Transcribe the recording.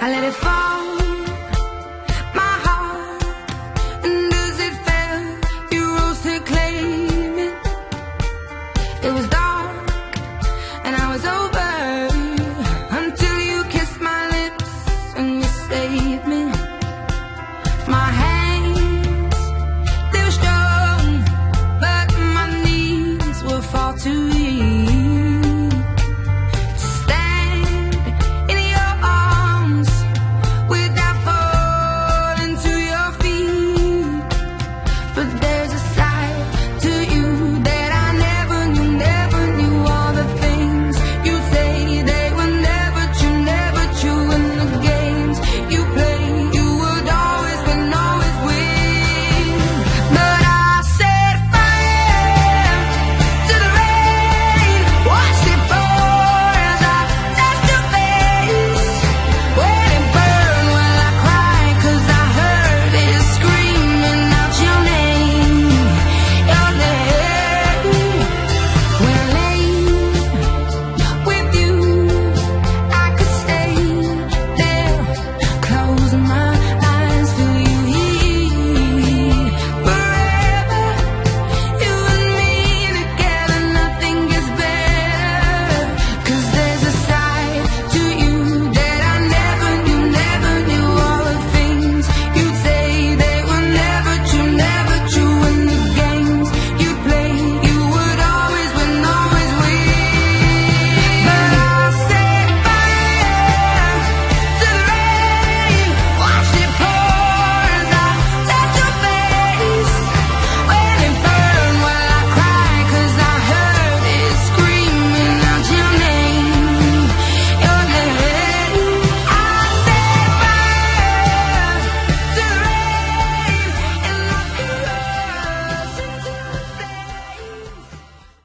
I let it fall, my heart, and as it fell, you rose to claim it. It was dark, and I was over, until you kissed my lips, and you saved me. My hands, they were strong, but my knees were far too weak. But